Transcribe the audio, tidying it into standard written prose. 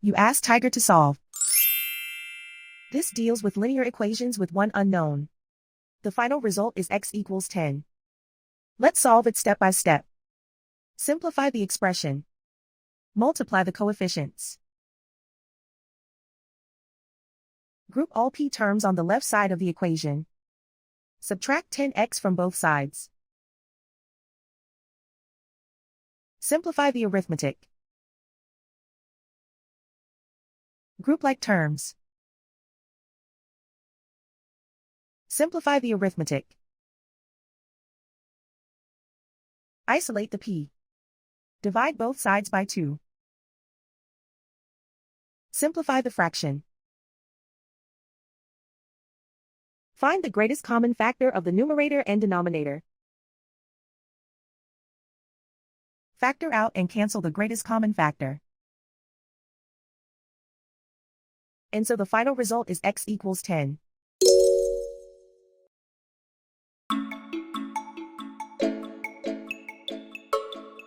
You ask Tiger to solve. This deals with linear equations with one unknown. The final result is x equals 10. Let's solve it step by step. Simplify the expression. Multiply the coefficients. Group all p terms on the left side of the equation. Subtract 10x from both sides. Simplify the arithmetic. Group like terms. Simplify the arithmetic. Isolate the p. Divide both sides by 2. Simplify the fraction. Find the greatest common factor of the numerator and denominator. Factor out and cancel the greatest common factor. And so the final result is x equals 10.